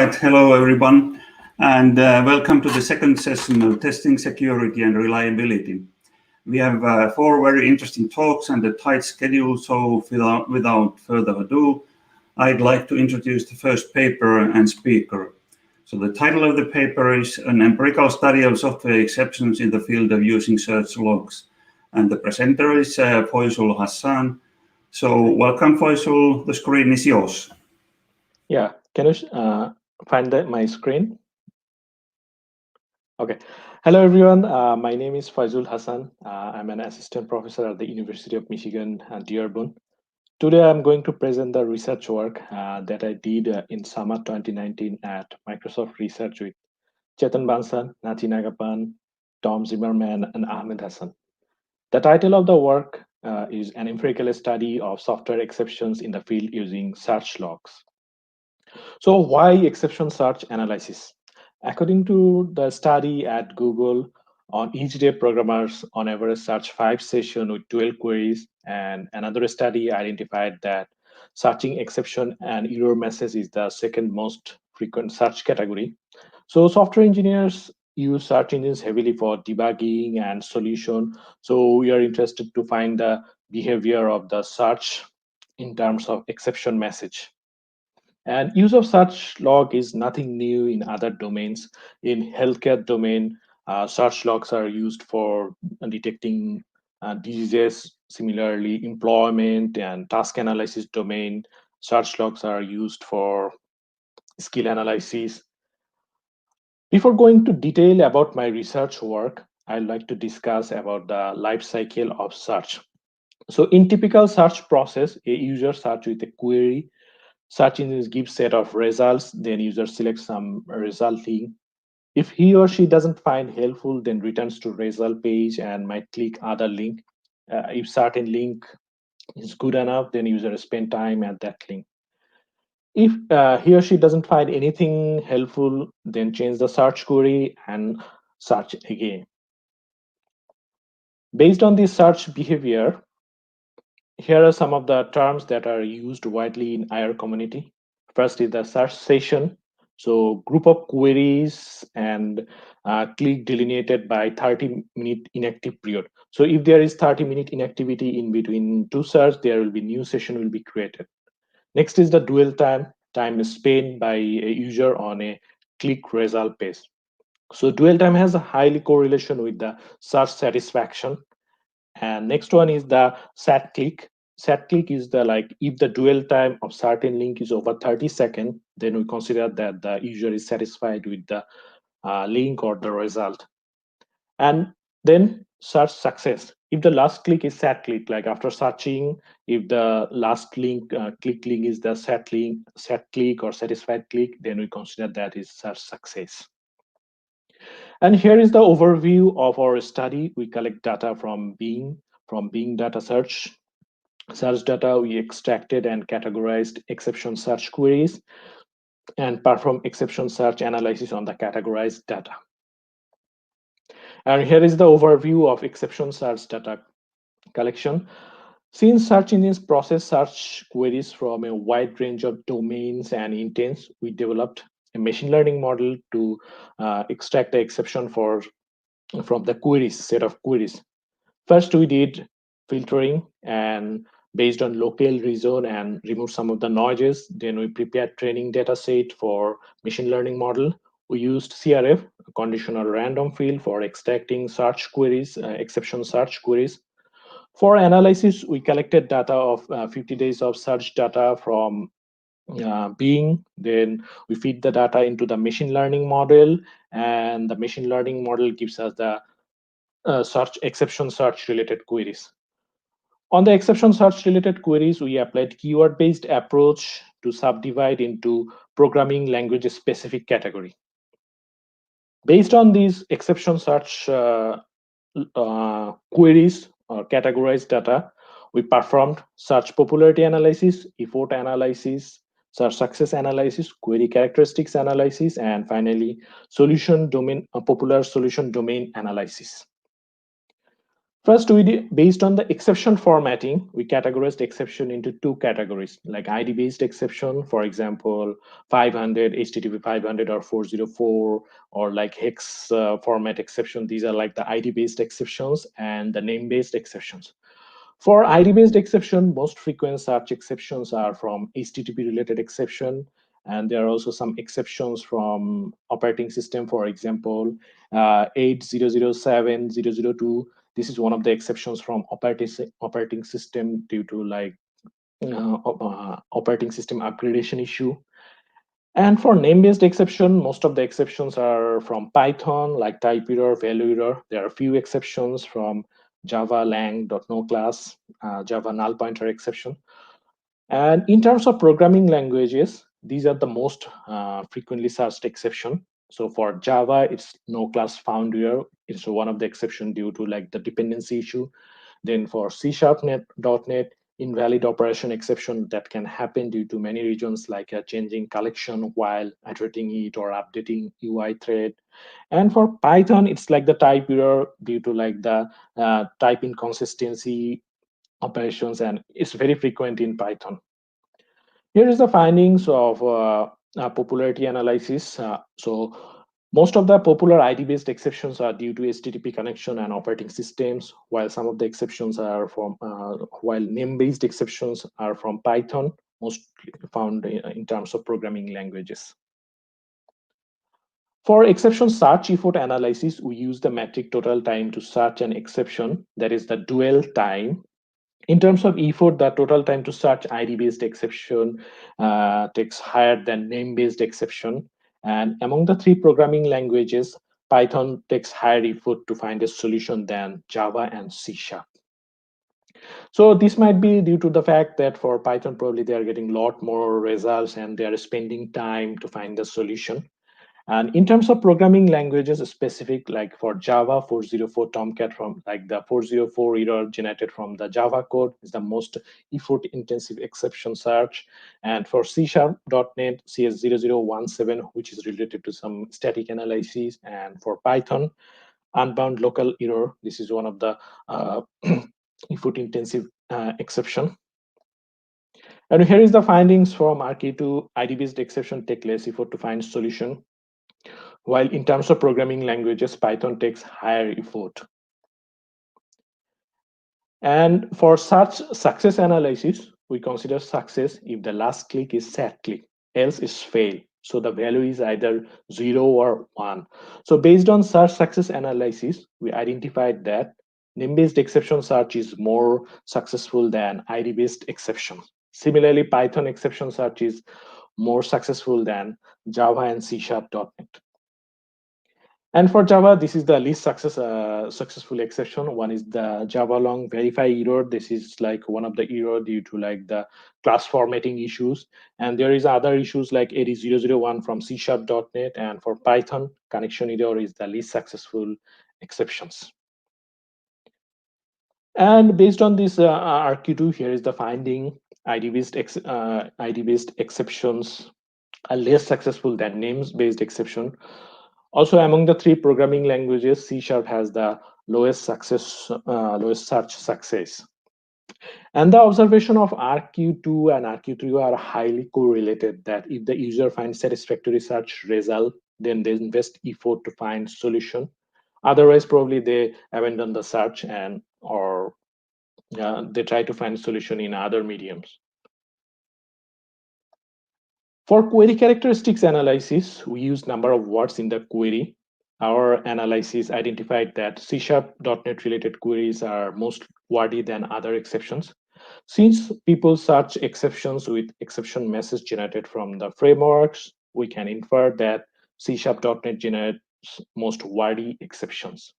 right, hello everyone, and welcome to the second session of Testing Security and Reliability. We have four very interesting talks and a tight schedule, so without further ado, I'd like to introduce the first paper and speaker. So the title of the paper is An Empirical Study of Software Exceptions in the Field of Using Search Logs. And the presenter is Foyzul Hassan. So welcome, Foyzul, the screen is yours. Yeah, can you find my screen? Okay. Hello, everyone. My name is Foyzul Hassan. I'm an assistant professor at the University of Michigan at Dearborn. Today, I'm going to present the research work that I did in summer 2019 at Microsoft Research with Chetan Bansal, Nagappan, Tom Zimmermann, and Ahmed Hassan. The title of the work is An Empirical Study of Software Exceptions in the Field Using Search Logs. So why exception search analysis? According to the study at Google, on each day programmers on average search 5 sessions with 12 queries, and another study identified that searching exception and error message is the second most frequent search category. So software engineers use search engines heavily for debugging and solution. So we are interested to find the behavior of the search in terms of exception message. And use of search log is nothing new in other domains. In healthcare domain, search logs are used for detecting diseases. Similarly, employment and task analysis domain, search logs are used for skill analysis. Before going to detail about my research work, I'd like to discuss about the life cycle of search. So in typical search process, a user search with a query. Search engines give set of results, then user selects some result link. If he or she doesn't find helpful, then returns to result page and might click other link. If certain link is good enough, then user spend time at that link. If he or she doesn't find anything helpful, then change the search query and search again. Based on this search behavior, here are some of the terms that are used widely in IR community. First is the search session. So group of queries and click delineated by 30-minute inactive period. So if there is 30-minute inactivity in between two search, there will be new session will be created. Next is the dwell time. Time is spent by a user on a click result page. So dwell time has a highly correlation with the search satisfaction. And next one is the sat click. Sat click is the if the dwell time of certain link is over 30 seconds, then we consider that the user is satisfied with the link or the result. And then search success. If the last click is sat click, like after searching, if the last link click link is the sat click or satisfied click, then we consider that is search success. And here is the overview of our study. We collect data from Bing data search data. We extracted and categorized exception search queries and perform exception search analysis on the categorized data. And here is the overview of exception search data collection. Since search engines process search queries from a wide range of domains and intents, we developed a machine learning model to extract the exception from the queries, set of queries. First, we did filtering and based on local region and remove some of the noises. Then we prepared training data set for machine learning model. We used CRF, conditional random field, for extracting search queries, exception search queries. For analysis, we collected data of 50 days of search data from Bing. Then we feed the data into the machine learning model, and the machine learning model gives us the exception search related queries. On the exception search related queries, we applied keyword based approach to subdivide into programming language specific category. Based on these exception search queries or categorized data, we performed search popularity analysis, effort analysis, search success analysis, query characteristics analysis, and finally solution domain popular solution domain analysis. First, based on the exception formatting, we categorized exception into two categories, like ID-based exception, for example, 500, HTTP 500 or 404, or like hex format exception. These are like the ID-based exceptions and the name-based exceptions. For ID-based exception, most frequent such exceptions are from HTTP-related exception, and there are also some exceptions from operating system. For example, 8007.002. This is one of the exceptions from operating system due to like operating system upgradation issue. And for name-based exception, most of the exceptions are from Python, like type error, value error. There are a few exceptions from Java, lang.no class, Java null pointer exception. And in terms of programming languages, these are the most frequently searched exception. So for Java, it's no class found error. It's one of the exception due to like the dependency issue. Then for C#.NET, invalid operation exception that can happen due to many reasons, like changing collection while iterating it or updating UI thread. And for Python, it's like the type error due to like the type inconsistency operations, and it's very frequent in Python. Here is the findings of popularity analysis. So most of the popular ID-based exceptions are due to HTTP connection and operating systems, while some of the exceptions are from, while name-based exceptions are from Python, most found in terms of programming languages. For exception search effort analysis, we use the metric total time to search an exception, that is the dwell time. In terms of effort, the total time to search ID-based exception takes higher than name-based exception. And among the three programming languages, Python takes higher effort to find a solution than Java and C#. So this might be due to the fact that for Python, probably they are getting a lot more results and they are spending time to find the solution. And in terms of programming languages specific, like for Java, 404 Tomcat from like the 404 error generated from the Java code is the most effort intensive exception search. And for C#.NET, CS0017, which is related to some static analysis. And for Python, unbound local error, this is one of the effort intensive exception. And here is the findings from RK2 ID-based exception take less effort to find solution, while in terms of programming languages, Python takes higher effort. And for such success analysis, we consider success if the last click is set click, else is fail. So the value is either 0 or 1. So based on search success analysis, we identified that name-based exception search is more successful than ID-based exception. Similarly, Python exception search is more successful than Java and C#.NET. And for Java, this is the least successful exception. One is the Java long verify error. This is like one of the error due to like the class formatting issues. And there is other issues like 80001 from C#.NET, and for Python, connection error is the least successful exceptions. And based on this RQ2, here is the finding: ID-based exceptions are less successful than names-based exception. Also, among the three programming languages, C# has the lowest search success. And the observation of RQ2 and RQ3 are highly correlated, that if the user finds satisfactory search result, then they invest effort to find solution. Otherwise, probably they abandon the search and or they try to find solution in other mediums. For query characteristics analysis, we use number of words in the query. Our analysis identified that C#.NET related queries are most wordy than other exceptions. Since people search exceptions with exception message generated from the frameworks, we can infer that C#.NET generates most wordy exceptions.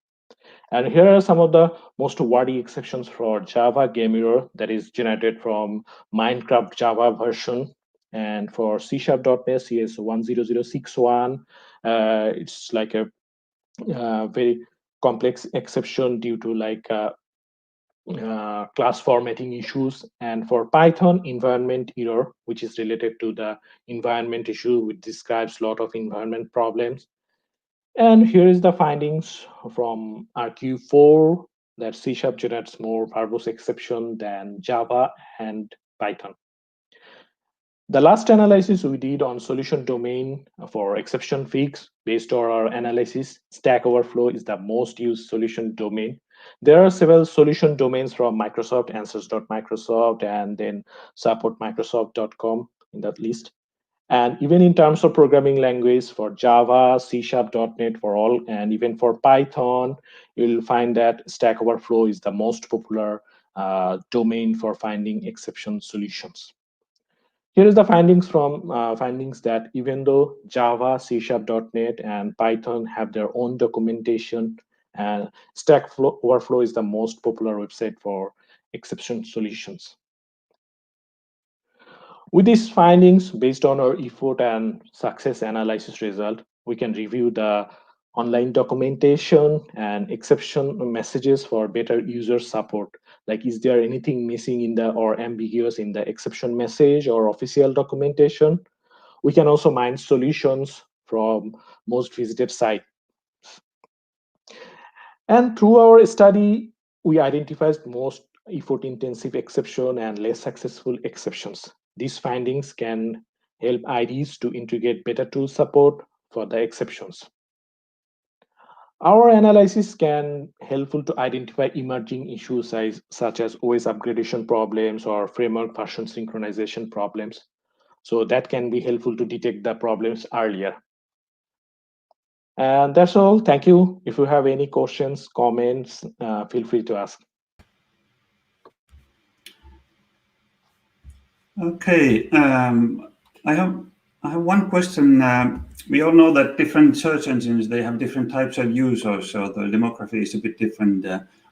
And here are some of the most wordy exceptions for Java game error that is generated from Minecraft Java version. And for C#.NET CS10061, it's like a very complex exception due to like class formatting issues. And for Python, environment error, which is related to the environment issue, which describes a lot of environment problems. And here is the findings from RQ4. that C# generates more verbose exception than Java and Python. The last analysis we did on solution domain for exception fix, based on our analysis, Stack Overflow is the most used solution domain. There are several solution domains from Microsoft, answers.microsoft, and then supportmicrosoft.com in that list. And even in terms of programming language for Java, C#, .NET for all, and even for Python, you'll find that Stack Overflow is the most popular domain for finding exception solutions. Here is the findings from findings that even though Java, C#, .NET, and Python have their own documentation, and Stack Overflow is the most popular website for exception solutions. With these findings, based on our effort and success analysis result, we can review the online documentation and exception messages for better user support. Like, is there anything missing in the or ambiguous in the exception message or official documentation? We can also mine solutions from most visited sites. And through our study, we identified most effort-intensive exception and less successful exceptions. These findings can help IDs to integrate better tool support for the exceptions. Our analysis can helpful to identify emerging issues such as OS upgradation problems or framework version synchronization problems. So that can be helpful to detect the problems earlier. And that's all. Thank you. If you have any questions, comments, feel free to ask. Okay, I have one question. We all know that different search engines, they have different types of users, so the demography is a bit different.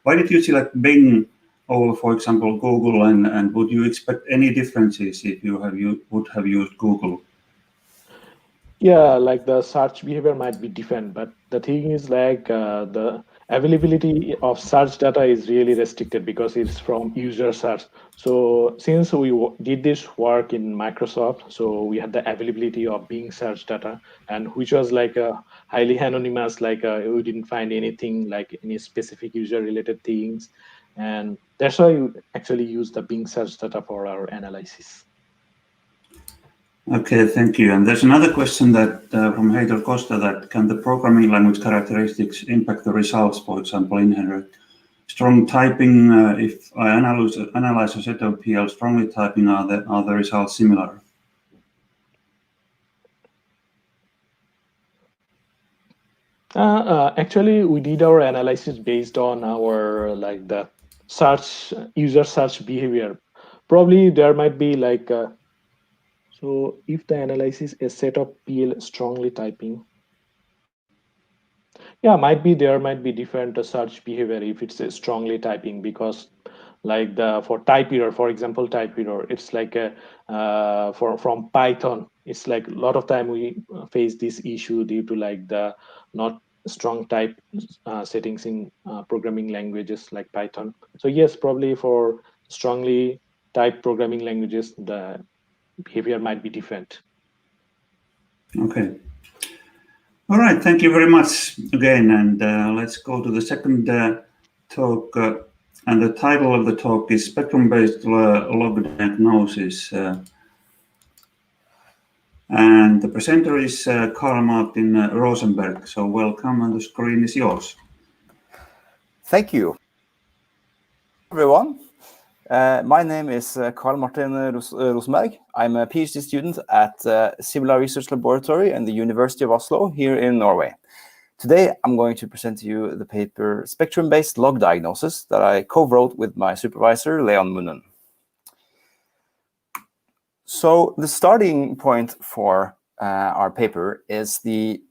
Why did you select Bing over, for example, Google, and would you expect any differences if you would have used Google? Yeah, like the search behavior might be different, but the thing is like the availability of search data is really restricted because it's from user search. So since we did this work in Microsoft, so we had the availability of Bing search data, and which was like highly anonymous, like we didn't find anything like any specific user related things. And that's why we actually use the Bing search data for our analysis. Okay, thank you. And there's another question that from Heitor Costa, that can the programming language characteristics impact the results, for example, inherent strong typing, if I analyze a set of PL strongly typing, are the results similar? Actually, we did our analysis based on our like the user search behavior. Probably there might be like so if the analysis is set of PL strongly typing, yeah, there might be different search behavior if it's strongly typing, because like for type error, for example, type error, it's like from Python, it's like a lot of time we face this issue due to like the not strong type settings in programming languages like Python. So yes, probably for strongly typed programming languages, the behavior might be different. Okay. All right, thank you very much again. And let's go to the second talk. And the title of the talk is Spectrum-Based Log Diagnosis. And the presenter is Carl Martin Rosenberg. So welcome, and the screen is yours. Thank you, everyone. My name is Carl Martin Rosenberg. I'm a PhD student at Similar Research Laboratory in the University of Oslo here in Norway. Today, I'm going to present to you the paper Spectrum-Based Log Diagnosis that I co-wrote with my supervisor, Leon Moonen. So the starting point for our paper is the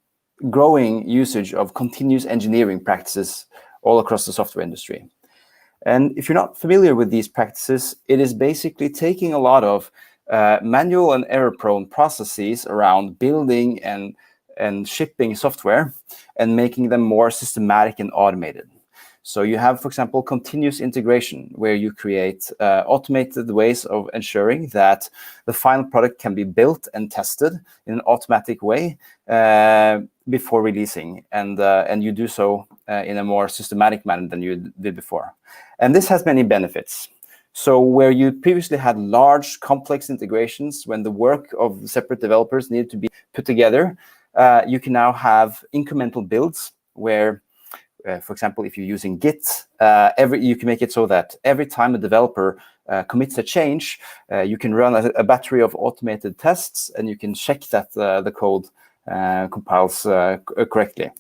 growing usage of continuous engineering practices all across the software industry. And if you're not familiar with these practices, it is basically taking a lot of manual and error-prone processes around building and shipping software and making them more systematic and automated. So you have, for example, continuous integration, where you create automated ways of ensuring that the final product can be built and tested in an automatic way before releasing, and you do so in a more systematic manner than you did before. And this has many benefits. So where you previously had large, complex integrations when the work of separate developers needed to be put together, you can now have incremental builds where, for example, if you're using Git, you can make it so that every time a developer commits a change, you can run a battery of automated tests, and you can check that the code compiles correctly.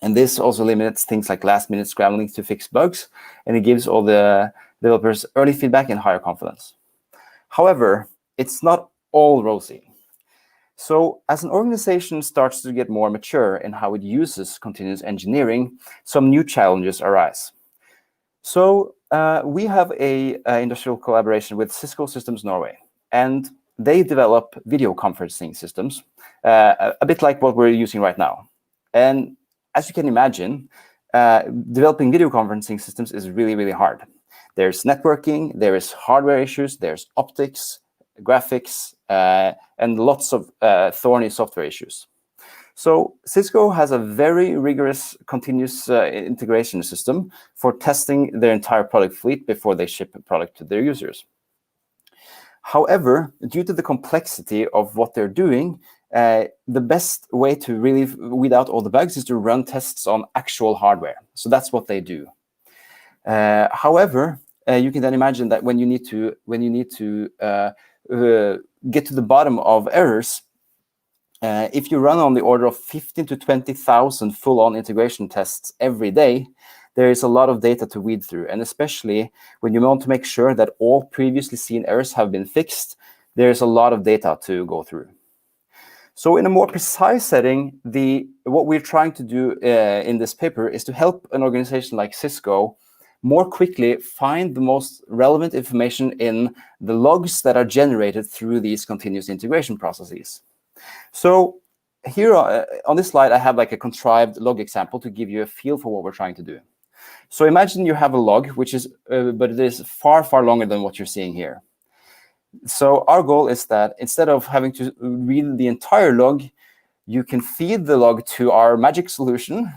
And this also limits things like last-minute scrambling to fix bugs, and it gives all the developers early feedback and higher confidence. However, it's not all rosy. So as an organization starts to get more mature in how it uses continuous engineering, some new challenges arise. So we have a industrial collaboration with Cisco Systems Norway, and they develop video conferencing systems, a bit like what we're using right now. And as you can imagine, developing video conferencing systems is really, really hard. There's networking, there is hardware issues, there's optics, graphics, and lots of thorny software issues. So Cisco has a very rigorous continuous integration system for testing their entire product fleet before they ship a product to their users. However, due to the complexity of what they're doing, the best way to really weed out all the bugs is to run tests on actual hardware. So that's what they do. However, you can then imagine that when you need to get to the bottom of errors, if you run on the order of 15 to 20,000 full-on integration tests every day, there is a lot of data to weed through. And especially when you want to make sure that all previously seen errors have been fixed, there's a lot of data to go through. So in a more precise setting, what we're trying to do in this paper is to help an organization like Cisco more quickly find the most relevant information in the logs that are generated through these continuous integration processes. So here on this slide, I have like a contrived log example to give you a feel for what we're trying to do. So imagine you have a log, which is, but it is far, far longer than what you're seeing here. So our goal is that instead of having to read the entire log, you can feed the log to our magic solution,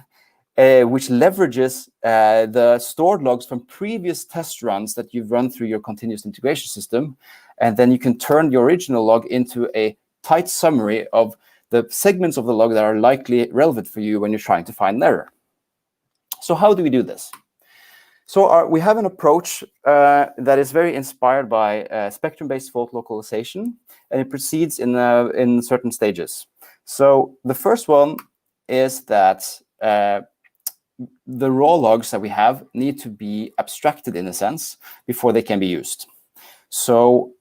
which leverages the stored logs from previous test runs that you've run through your continuous integration system. And then you can turn the original log into a tight summary of the segments of the log that are likely relevant for you when you're trying to find an error. So how do we do this? So we have an approach that is very inspired by spectrum-based fault localization, and it proceeds in certain stages. So the first one is that the raw logs that we have need to be abstracted in a sense before they can be used. So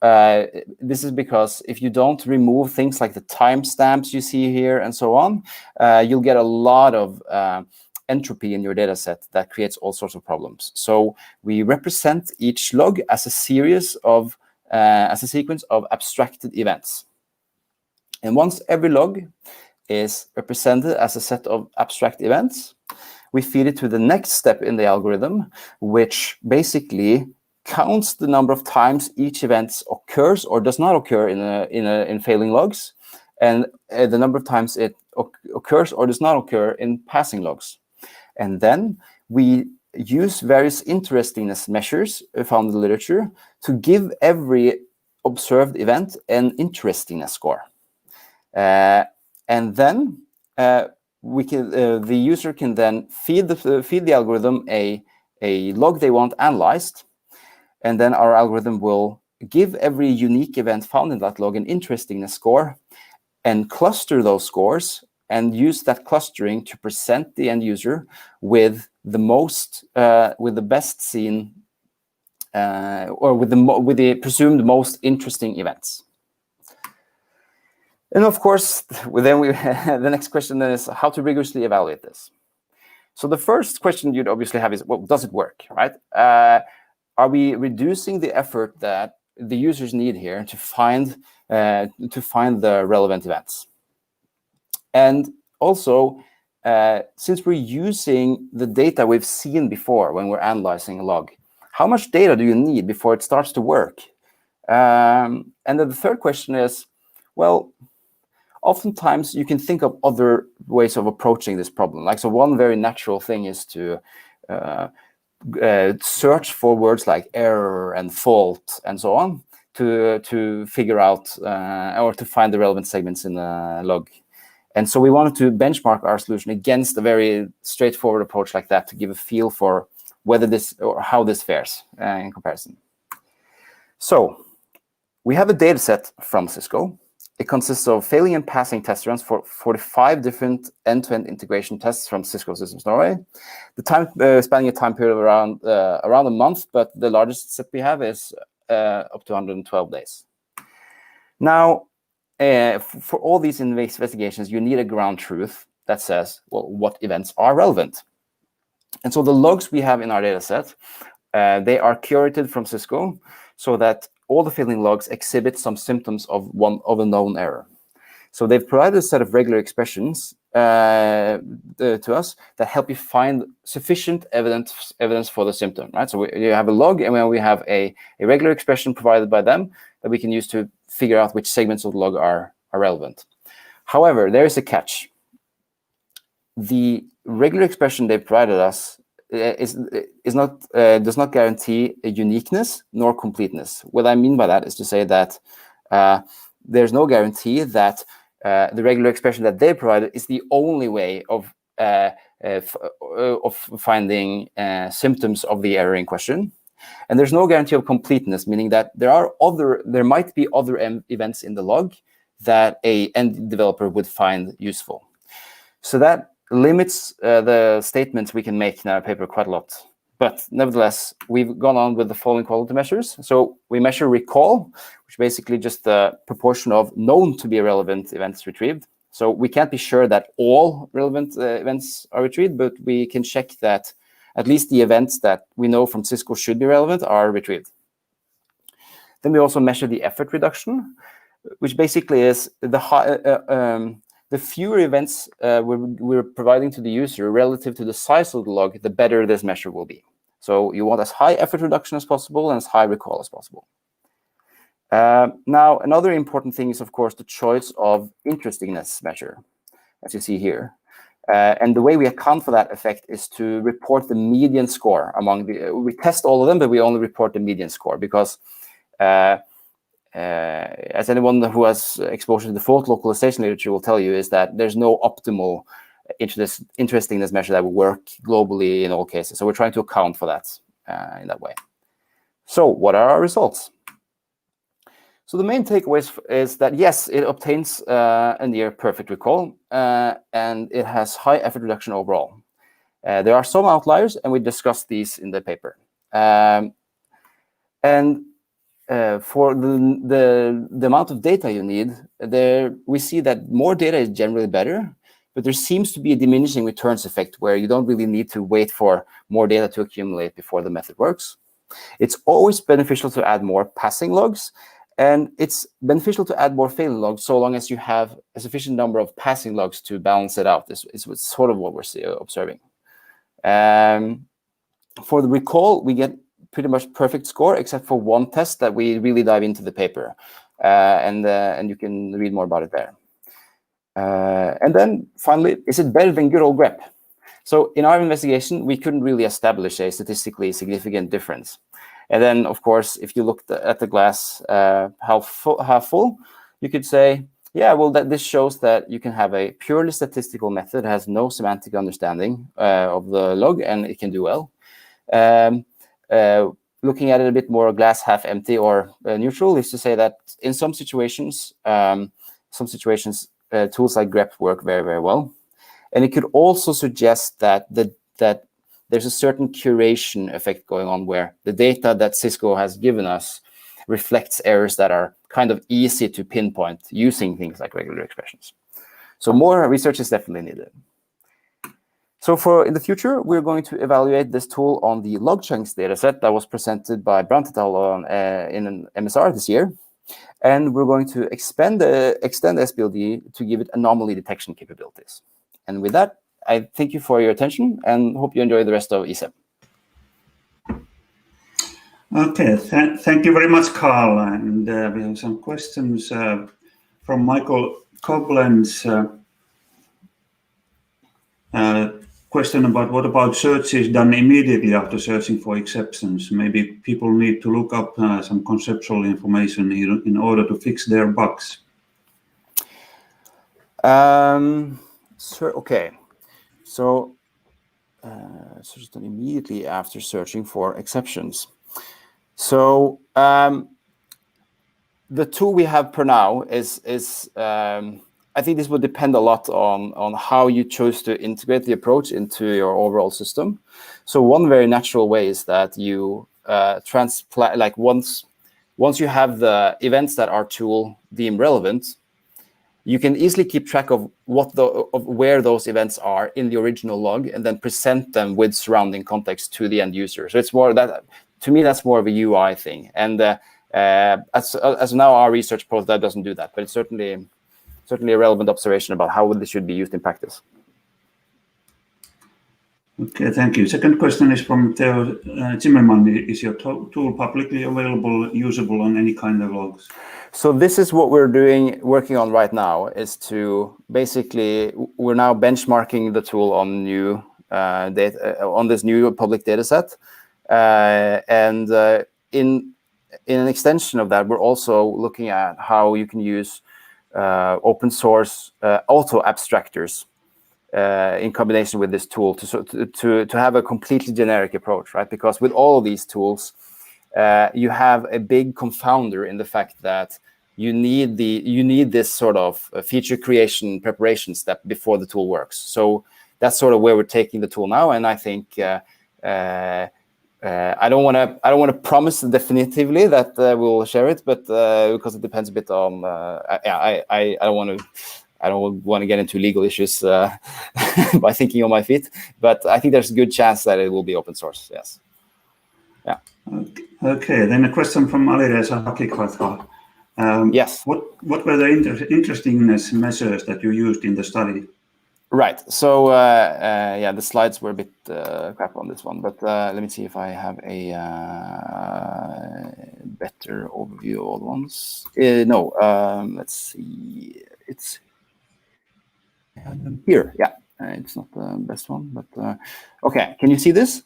this is because if you don't remove things like the timestamps you see here and so on, you'll get a lot of entropy in your data set that creates all sorts of problems. So we represent each log as a series of, as a sequence of abstracted events. And once every log is represented as a set of abstract events, we feed it to the next step in the algorithm, which basically counts the number of times each event occurs or does not occur in failing logs, and the number of times it occurs or does not occur in passing logs. And then we use various interestingness measures found in the literature to give every observed event an interestingness score. And then the user can then feed the algorithm a log they want analyzed, and then our algorithm will give every unique event found in that log an interestingness score and cluster those scores and use that clustering to present the end user with the most, with the best seen, or with the presumed most interesting events. And of course, then the next question then is how to rigorously evaluate this. So the first question you'd obviously have is, well, does it work, right? Are we reducing the effort that the users need here to find the relevant events? And also, since we're using the data we've seen before when we're analyzing a log, how much data do you need before it starts to work? And then the third question is, well, oftentimes you can think of other ways of approaching this problem. Like, so one very natural thing is to search for words like error and fault and so on to figure out or to find the relevant segments in a log. And so we wanted to benchmark our solution against a very straightforward approach like that to give a feel for whether this or how this fares in comparison. So we have a data set from Cisco. It consists of failing and passing test runs for 45 different end-to-end integration tests from Cisco Systems Norway. The time spanning a time period of around a month, but the largest set we have is up to 112 days. Now, for all these investigations, you need a ground truth that says, well, what events are relevant. And so the logs we have in our data set, they are curated from Cisco so that all the failing logs exhibit some symptoms of a known error. So they've provided a set of regular expressions to us that help you find sufficient evidence for the symptom, right? So you have a log, and then we have a regular expression provided by them that we can use to figure out which segments of the log are relevant. However, there is a catch. The regular expression they provided us does not guarantee a uniqueness nor completeness. What I mean by that is to say that there's no guarantee that the regular expression that they provided is the only way of finding symptoms of the error in question. And there's no guarantee of completeness, meaning that there might be other events in the log that a end developer would find useful. So that limits the statements we can make in our paper quite a lot. But nevertheless, we've gone on with the following quality measures. So we measure recall, which is basically just the proportion of known to be relevant events retrieved. So we can't be sure that all relevant events are retrieved, but we can check that at least the events that we know from Cisco should be relevant are retrieved. Then we also measure the effort reduction, which basically is the fewer events we're providing to the user relative to the size of the log, the better this measure will be. So you want as high effort reduction as possible and as high recall as possible. Now, another important thing is, of course, the choice of interestingness measure, as you see here. And the way we account for that effect is to report the median score among we test all of them, but we only report the median score because as anyone who has exposure to the default localization literature will tell you, is that there's no optimal interestingness measure that will work globally in all cases. So we're trying to account for that in that way. So what are our results? So the main takeaway is that, yes, it obtains a near perfect recall, and it has high effort reduction overall. There are some outliers, and we discussed these in the paper. For the amount of data you need, we see that more data is generally better, but there seems to be a diminishing returns effect where you don't really need to wait for more data to accumulate before the method works. It's always beneficial to add more passing logs, and it's beneficial to add more failing logs so long as you have a sufficient number of passing logs to balance it out. This is sort of what we're observing. For the recall, we get pretty much perfect score, except for one test that we really dive into the paper, and you can read more about it there. And then finally, is it better than good old grep? So in our investigation, we couldn't really establish a statistically significant difference. And then, of course, if you look at the glass half full, you could say, yeah, well, this shows that you can have a purely statistical method that has no semantic understanding of the log, and it can do well. Looking at it a bit more glass half empty or neutral is to say that in some situations, tools like grep work very, very well. And it could also suggest that there's a certain curation effect going on where the data that Cisco has given us reflects errors that are kind of easy to pinpoint using things like regular expressions. So more research is definitely needed. So in the future, we're going to evaluate this tool on the log chunks dataset that was presented by Brandt et al. In an MSR this year. And we're going to extend SBLD to give it anomaly detection capabilities. And with that, I thank you for your attention and hope you enjoy the rest of ESEM. Okay, thank you very much, Carl. And we have some questions from Michael Koblenz. Question about what about searches done immediately after searching for exceptions? Maybe people need to look up some conceptual information in order to fix their bugs. Okay, so search done immediately after searching for exceptions. So the tool we have per now is I think this will depend a lot on how you choose to integrate the approach into your overall system. So one very natural way is that you transplant, like once you have the events that our tool deem relevant, you can easily keep track of where those events are in the original log and then present them with surrounding context to the end user. So it's more that, to me, that's more of a UI thing. And as now our research post that doesn't do that, but it's certainly a relevant observation about how this should be used in practice. Okay, thank you. Second question is from Theo Zimmermann. Is your tool publicly available, usable on any kind of logs? So this is what we're working on right now, is to basically, we're now benchmarking the tool on new data, on this new public data set. And in an extension of that, we're also looking at how you can use open source auto abstractors in combination with this tool to have a completely generic approach, right? Because with all of these tools, you have a big confounder in the fact that you need this sort of feature creation preparation step before the tool works. So that's sort of where we're taking the tool now, and I think I don't want to promise definitively that we'll share it, but because it depends a bit on I don't want to get into legal issues by thinking on my feet, but I think there's a good chance that it will be open source. Yes. Yeah. Okay. Then a question from Alireza Hakikatha. Yes. What were the interestingness measures that you used in the study? Right. So yeah, the slides were a bit crap on this one, but let me see if I have a better overview of all the ones. No. Let's see. It's here. Yeah. It's not the best one, but okay. Can you see this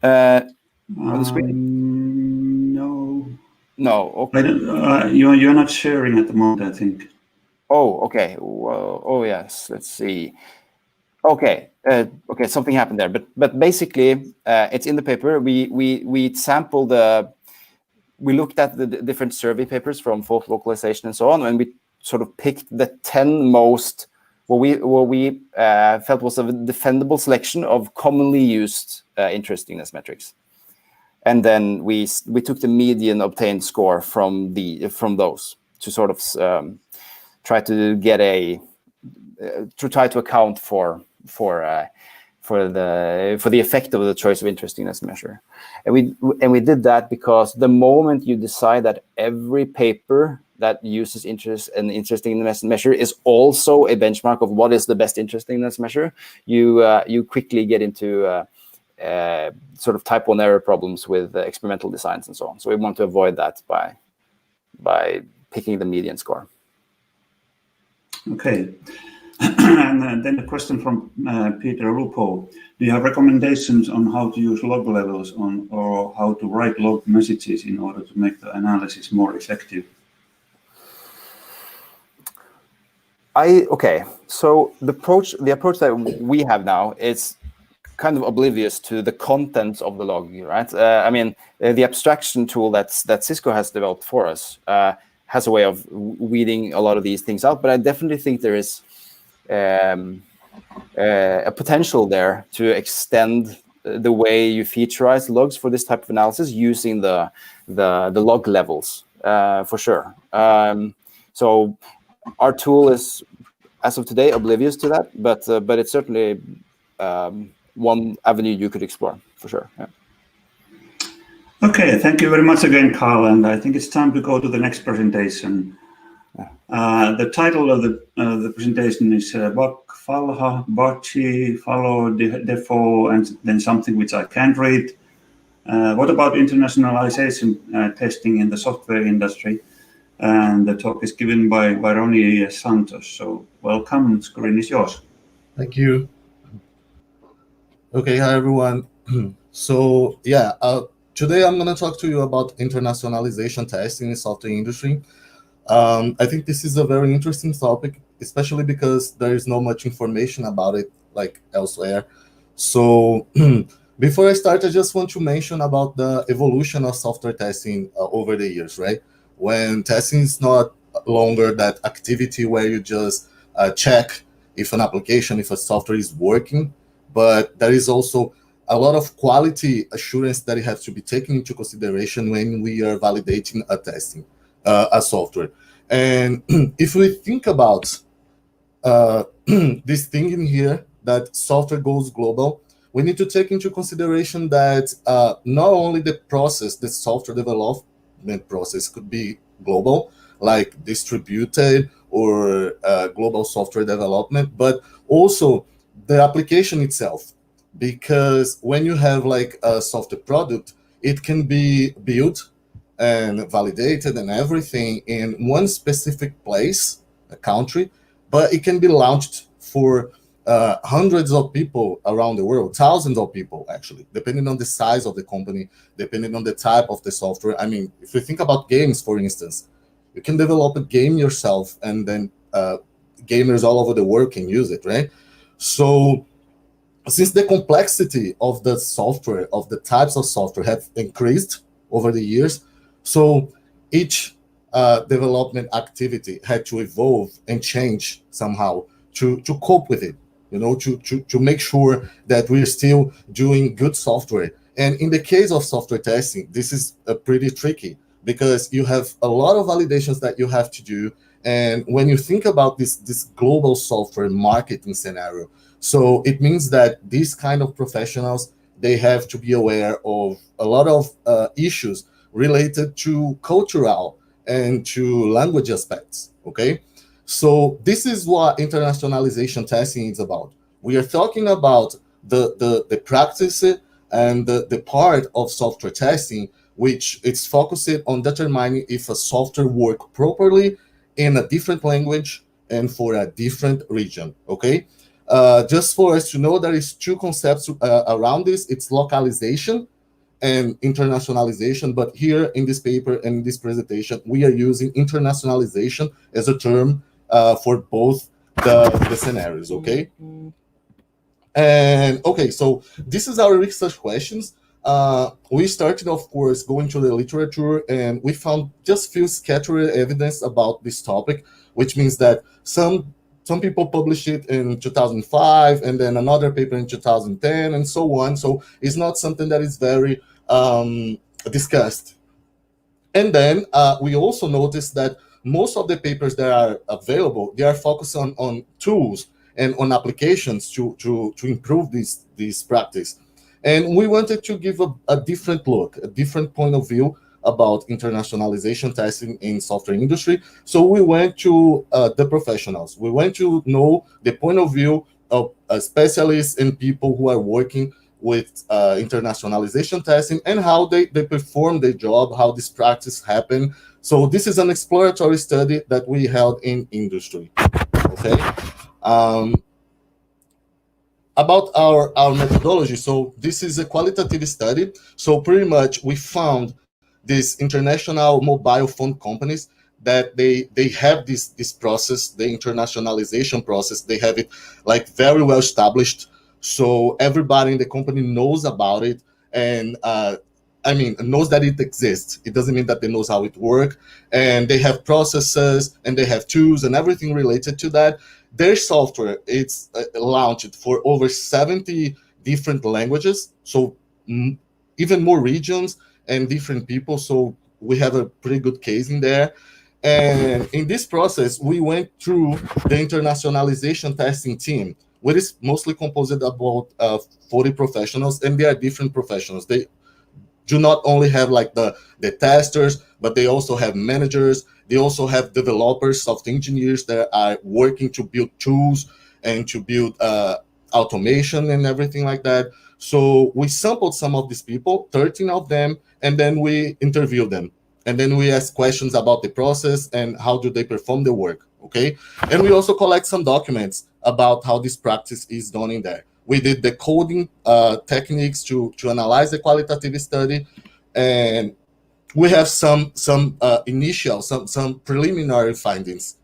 on the screen? No. No. Okay. You're not sharing at the moment, I think. Oh, okay. Whoa. Oh, yes. Let's see. Okay. Okay. Something happened there, but basically, it's in the paper. We sampled we looked at the different survey papers from fault localization and so on, and we sort of picked the 10 most what we felt was a defendable selection of commonly used interestingness metrics, and then we took the median obtained score from those to sort of try to get try to account for the effect of the choice of interestingness measure, and we did that because the moment you decide that every paper that uses interestingness measure is also a benchmark of what is the best interestingness measure, you quickly get into sort of type 1 error problems with experimental designs and so on. So we want to avoid that by picking the median score. Okay. And then a question from Peter Lupo. Do you have recommendations on how to use log levels or how to write log messages in order to make the analysis more effective? Okay, so the approach that we have now is kind of oblivious to the contents of the log, right? I mean, the abstraction tool that Cisco has developed for us has a way of weeding a lot of these things out, but I definitely think there is a potential there to extend the way you featureize logs for this type of analysis using the log levels for sure. So our tool is, as of today, oblivious to that, but it's certainly one avenue you could explore for sure. Yeah. Okay, thank you very much again, Carl. And I think it's time to go to the next presentation. The title of the presentation is Falha, Bachi, Fallo, Défaut, and then something which I can't read. What about internationalization testing in the software industry? And the talk is given by Ronnie Santos. So welcome, screen is yours. Thank you. Okay, hi everyone. So yeah, today I'm going to talk to you about internationalization testing in the software industry. I think this is a very interesting topic, especially because there is not much information about it like elsewhere. So before I start, I just want to mention about the evolution of software testing over the years, right? When testing is not longer that activity where you just check if an application, if a software is working, but there is also a lot of quality assurance that it has to be taken into consideration when we are validating a software. And if we think about this thing in here, that software goes global, we need to take into consideration that not only the process, the software development process could be global, like distributed or global software development, but also the application itself. Because when you have like a software product, it can be built and validated and everything in one specific place, a country, but it can be launched for hundreds of people around the world, thousands of people actually, depending on the size of the company, depending on the type of the software. I mean, if you think about games, for instance, you can develop a game yourself and then gamers all over the world can use it, right? So since the complexity of the software, of the types of software have increased over the years, so each development activity had to evolve and change somehow to cope with it, you know, to make sure that we're still doing good software. And in the case of software testing, this is pretty tricky because you have a lot of validations that you have to do. And when you think about this global software marketing scenario, so it means that these kind of professionals, they have to be aware of a lot of issues related to cultural and to language aspects, okay? So this is what internationalization testing is about. We are talking about the practice and the part of software testing, which it's focused on determining if a software works properly in a different language and for a different region, okay? Just for us to know, there is two concepts around this. It's localization and internationalization, but here in this paper and in this presentation, we are using internationalization as a term for both the scenarios, okay? And okay, so this is our research questions. We started, of course, going to the literature, and we found just few scattered evidence about this topic, which means that some people published it in 2005, and then another paper in 2010, and so on. So it's not something that is very discussed. And then we also noticed that most of the papers that are available, they are focused on tools and on applications to improve this practice. And we wanted to give a different look, a different point of view about internationalization testing in software industry. So we went to the professionals. We went to know the point of view of specialists and people who are working with internationalization testing and how they perform their job, how this practice happened. So this is an exploratory study that we held in industry, okay? About our methodology, so this is a qualitative study. So pretty much we found these international mobile phone companies that they have this process, the internationalization process. They have it like very well established. So everybody in the company knows about it, and I mean, knows that it exists. It doesn't mean that they knows how it works. And they have processes and they have tools and everything related to that. Their software, it's launched for over 70 different languages. So even more regions and different people. So we have a pretty good case in there. And in this process, we went through the internationalization testing team, which is mostly composed of about 40 professionals, and they are different professionals. do not only have like the testers, but they also have managers. They also have developers, software engineers that are working to build tools and to build automation and everything like that. So we sampled some of these people, 13 of them, and then we interviewed them. And then we ask questions about the process and how do they perform the work, okay? And we also collect some documents about how this practice is done in there. We did the coding techniques to analyze the qualitative study, and we have some initial, some preliminary findings,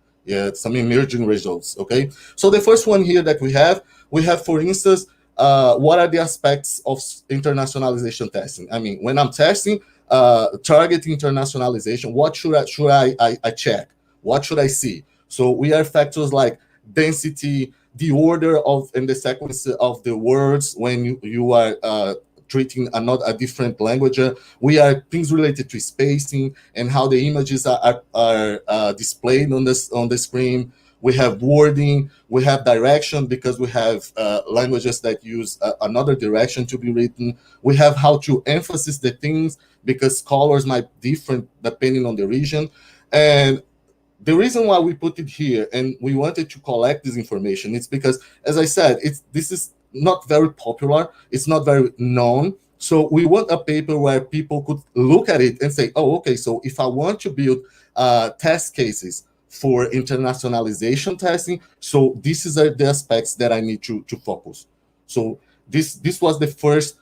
some emerging results, okay? So the first one here that we have, for instance, what are the aspects of internationalization testing? I mean, when I'm testing, target internationalization, what should I check? What should I see? So we have factors like density, the order of and the sequence of the words when you are treating a different language. We are things related to spacing and how the images are displayed on the screen. We have wording, we have direction because we have languages that use another direction to be written. We have how to emphasize the things because colors might be different depending on the region. And the reason why we put it here and we wanted to collect this information is because, as I said, this is not very popular. It's not very known. So we want a paper where people could look at it and say, oh, okay, so if I want to build test cases for internationalization testing, so this is the aspects that I need to focus. So this was the first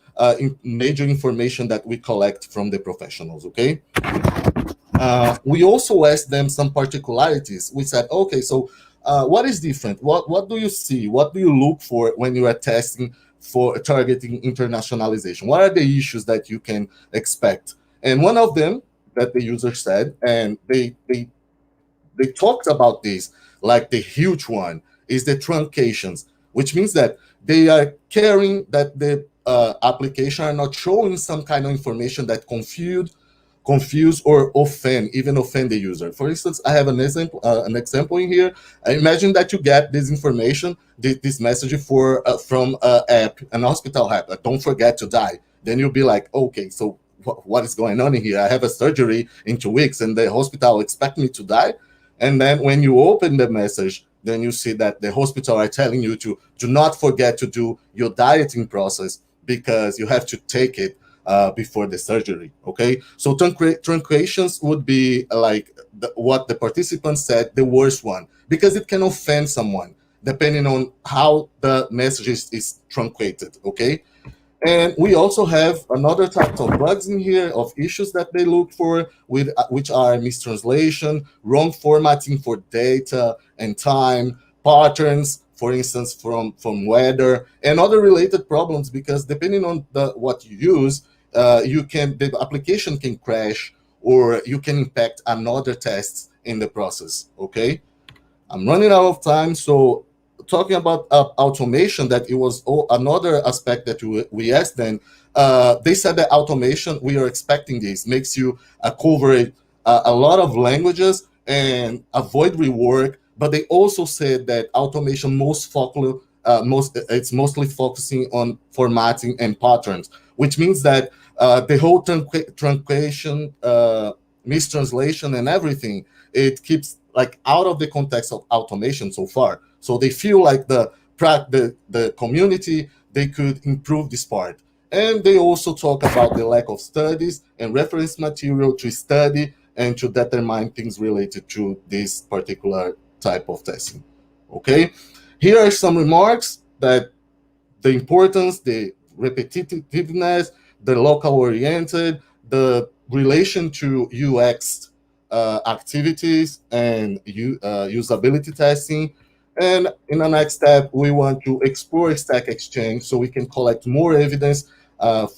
major information that we collect from the professionals, okay? We also asked them some particularities. We said, okay, so what is different? What do you see? What do you look for when you are testing for targeting internationalization? What are the issues that you can expect? And one of them that the user said, and they talked about this, like the huge one, is the truncations, which means that they are caring that the application are not showing some kind of information that confuse or offend the user. For instance, I have an example in here. Imagine that you get this information, this message from an hospital app. Don't forget to die. Then you'll be like, okay, so what is going on in here? I have a surgery in 2 weeks, and the hospital expect me to die. And then when you open the message, then you see that the hospital are telling you to do not forget to do your dieting process because you have to take it before the surgery, okay? So truncations would be like what the participants said, the worst one, because it can offend someone depending on how the message is truncated, okay? And we also have another type of bugs in here, of issues that they look for, which are mistranslation, wrong formatting for data and time, patterns, for instance, from weather, and other related problems, because depending on what you use, the application can crash, or you can impact another test in the process, okay? I'm running out of time, so talking about automation, that it was another aspect that we asked them. They said that automation, we are expecting this, makes you cover a lot of languages and avoid rework, but they also said that automation it's mostly focusing on formatting and patterns, which means that the whole truncation, mistranslation and everything, it keeps like out of the context of automation so far. So they feel like the community, they could improve this part. And they also talk about the lack of studies and reference material to study and to determine things related to this particular type of testing. Okay, here are some remarks that the importance, the repetitiveness, the local oriented, the relation to UX activities and usability testing. And in the next step, we want to explore Stack Exchange so we can collect more evidence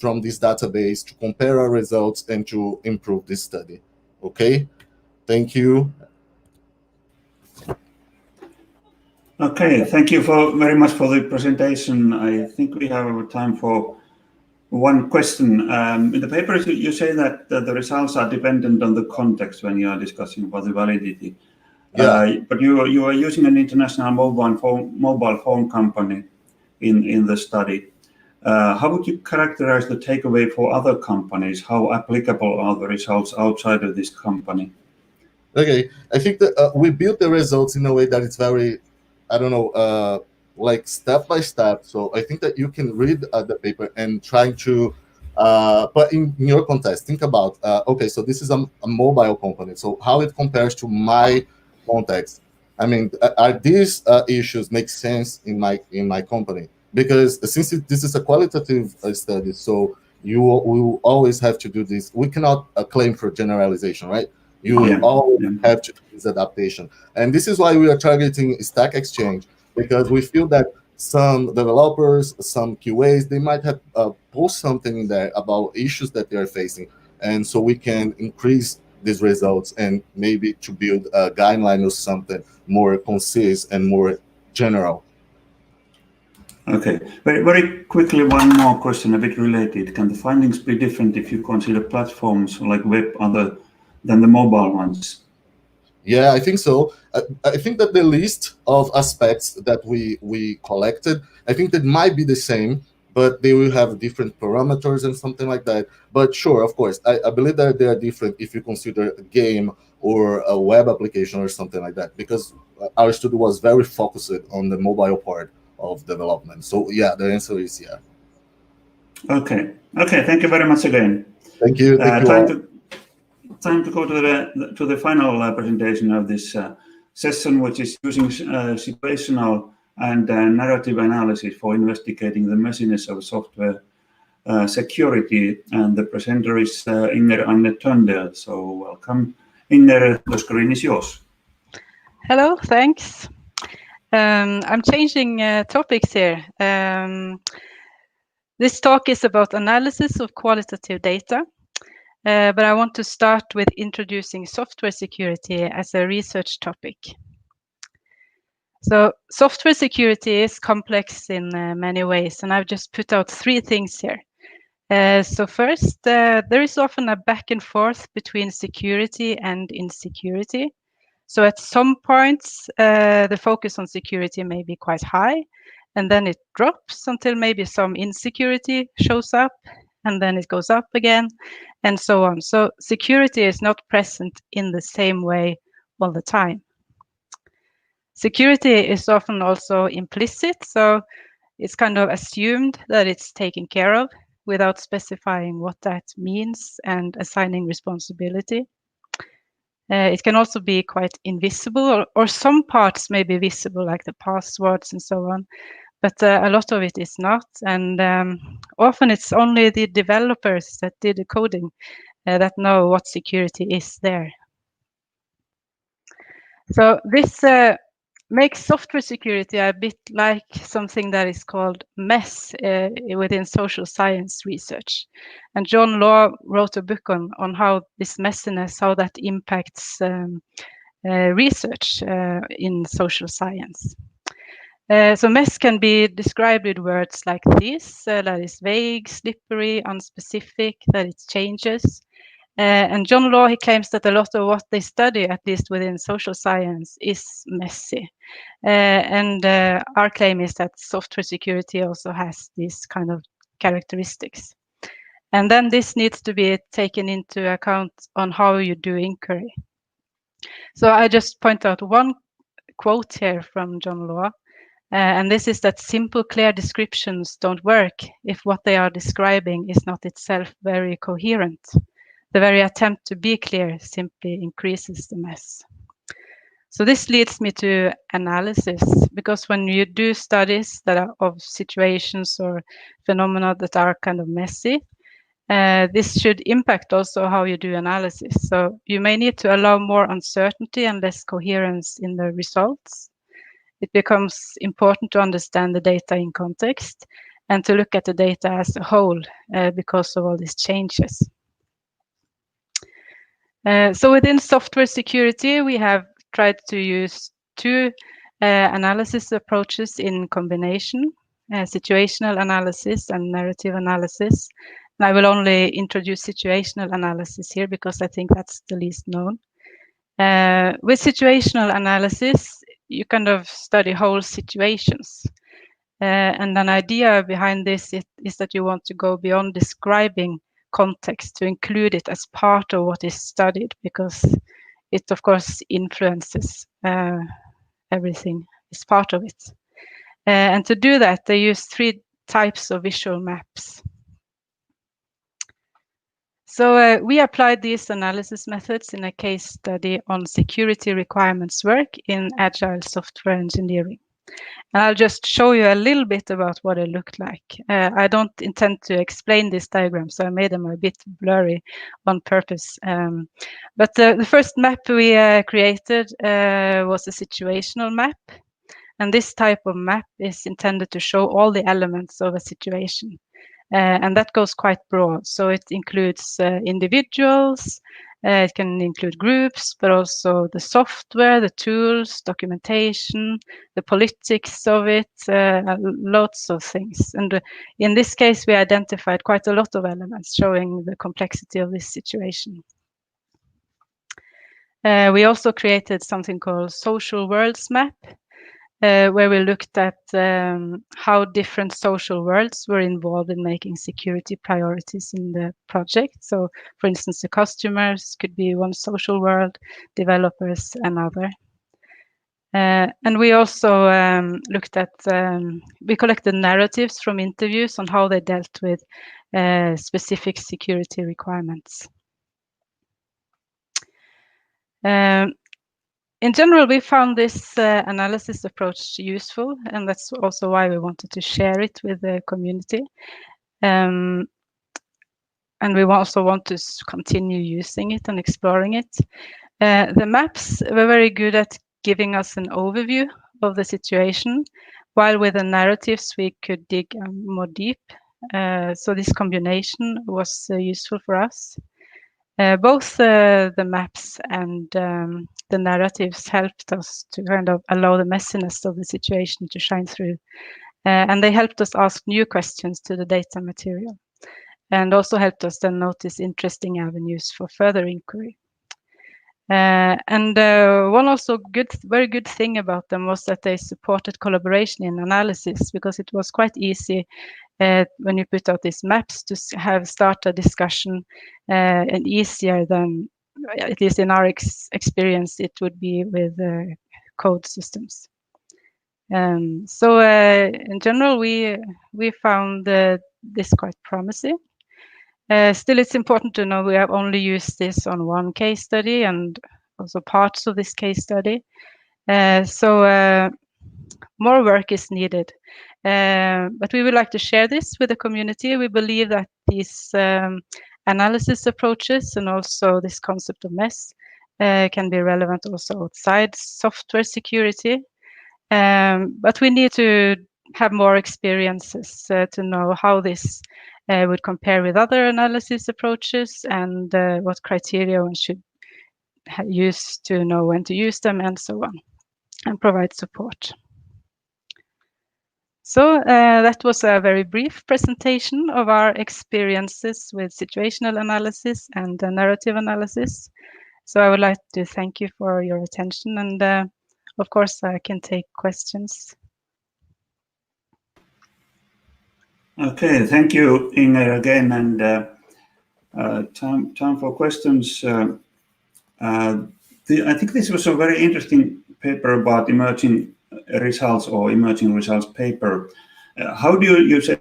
from this database to compare our results and to improve this study. Okay, thank you. Okay, thank you very much for the presentation. I think we have time for one question. In the paper, you say that the results are dependent on the context when you are discussing about the validity. Yeah. But you are using an international mobile phone company in the study. How would you characterize the takeaway for other companies? How applicable are the results outside of this company? Okay, I think that we built the results in a way that it's very, I don't know, like step by step. So I think that you can read the paper and try to, but in your context, think about, okay, so this is a mobile company. So how it compares to my context? I mean, are these issues make sense in my company? Because since this is a qualitative study, so you will always have to do this. We cannot claim for generalization, right? You will always have to do this adaptation. And this is why we are targeting Stack Exchange, because we feel that some developers, some QAs, they might have post something in there about issues that they are facing. And so we can increase these results and maybe to build a guideline or something more concise and more general. Okay, very quickly, one more question, a bit related. Can the findings be different if you consider platforms like web other than the mobile ones? Yeah, I think so. I think that the list of aspects that we collected, I think that might be the same, but they will have different parameters and something like that. But sure, of course, I believe that they are different if you consider a game or a web application or something like that, because our study was very focused on the mobile part of development. So yeah, the answer is yeah. Okay, thank you very much again. Thank you. Time to go to the final presentation of this session, which is using situational and narrative analysis for investigating the messiness of software security. And the presenter is Inger Anne Töndel. So welcome, Inger. The screen is yours. Hello, thanks. I'm changing topics here. This talk is about analysis of qualitative data. But I want to start with introducing software security as a research topic. So software security is complex in many ways, and I've just put out 3 things here. So first, there is often a back and forth between security and insecurity. So at some points, the focus on security may be quite high, and then it drops until maybe some insecurity shows up, and then it goes up again, and so on. So security is not present in the same way all the time. Security is often also implicit, so it's kind of assumed that it's taken care of without specifying what that means and assigning responsibility. It can also be quite invisible, or some parts may be visible, like the passwords and so on. But a lot of it is not, and often it's only the developers that did the coding that know what security is there. So this makes software security a bit like something that is called mess within social science research. And John Law wrote a book on how this messiness, how that impacts research in social science. So mess can be described with words like this, that is vague, slippery, unspecific, that it changes. And John Law, he claims that a lot of what they study, at least within social science, is messy. And our claim is that software security also has these kind of characteristics. And then this needs to be taken into account on how you do inquiry. So I just point out one quote here from John Law. And this is that simple, clear descriptions don't work if what they are describing is not itself very coherent. The very attempt to be clear simply increases the mess. So this leads me to analysis, because when you do studies that are of situations or phenomena that are kind of messy, this should impact also how you do analysis. So you may need to allow more uncertainty and less coherence in the results. It becomes important to understand the data in context and to look at the data as a whole because of all these changes. So within software security, we have tried to use 2 analysis approaches in combination, situational analysis and narrative analysis. And I will only introduce situational analysis here because I think that's the least known. With situational analysis, you kind of study whole situations. And an idea behind this is that you want to go beyond describing context to include it as part of what is studied, because it of course influences everything. It's part of it. And to do that, they use 3 types of visual maps. So we applied these analysis methods in a case study on security requirements work in agile software engineering. And I'll just show you a little bit about what it looked like. I don't intend to explain this diagram, so I made them a bit blurry on purpose. But the first map we created was a situational map. And this type of map is intended to show all the elements of a situation. And that goes quite broad. So it includes individuals, it can include groups, but also the software, the tools, documentation, the politics of it, lots of things. And in this case, we identified quite a lot of elements showing the complexity of this situation. We also created something called social worlds map, where we looked at how different social worlds were involved in making security priorities in the project. So, for instance, the customers could be one social world, developers another. And we also looked at, we collected narratives from interviews on how they dealt with specific security requirements. In general, we found this analysis approach useful, and that's also why we wanted to share it with the community. And we also want to continue using it and exploring it. The maps were very good at giving us an overview of the situation, while with the narratives we could dig more deep. So this combination was useful for us. Both the maps and the narratives helped us to kind of allow the messiness of the situation to shine through. And they helped us ask new questions to the data material, and also helped us then notice interesting avenues for further inquiry. And one also very good thing about them was that they supported collaboration in analysis, because it was quite easy when you put out these maps to start a discussion, and easier than, at least in our experience, it would be with code systems. So in general, we found this quite promising. Still, it's important to know we have only used this on one case study and also parts of this case study. So more work is needed. But we would like to share this with the community. We believe that these analysis approaches and also this concept of mess can be relevant also outside software security. But we need to have more experiences to know how this would compare with other analysis approaches, and what criteria one should use to know when to use them, and so on, and provide support. So that was a very brief presentation of our experiences with situational analysis and narrative analysis. So I would like to thank you for your attention, and of course I can take questions. Okay, thank you, Inger, again, and time for questions. I think this was a very interesting paper about emerging results, or emerging results paper. How do you say,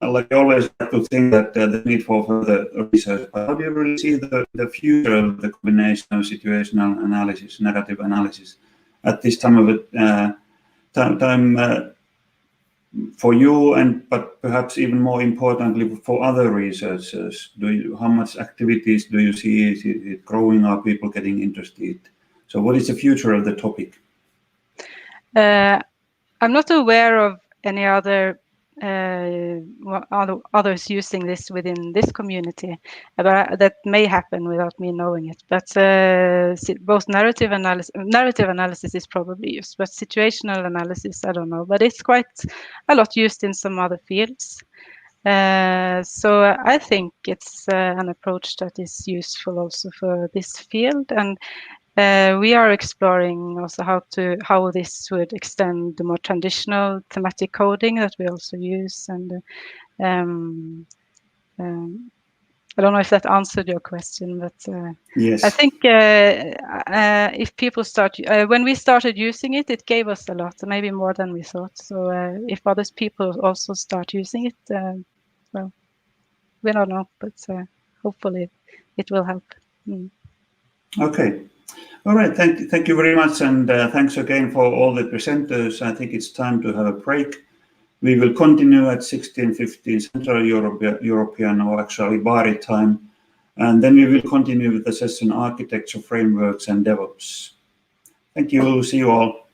like, you always have to think that the need for further research, but how do you really see the future of the combination of situational analysis, narrative analysis at this time of it, time for you, but perhaps even more importantly for other researchers? How much activities do you see? Is it growing? Are people getting interested? So what is the future of the topic? I'm not aware of any other others using this within this community, but that may happen without me knowing it. But both narrative analysis is probably used, but situational analysis, I don't know. But it's quite a lot used in some other fields. So I think it's an approach that is useful also for this field. And we are exploring also how this would extend the more traditional thematic coding that we also use. And I don't know if that answered your question, but Yes. I think if people start, when we started using it, it gave us a lot, maybe more than we thought. So if other people also start using it, well, we don't know, but hopefully it will help. Okay. All right. Thank you very much. And thanks again for all the presenters. I think it's time to have a break. We will continue at 16:15 Central European, or actually Bari time. And then we will continue with the session Architecture, Frameworks and DevOps. Thank you. See you all.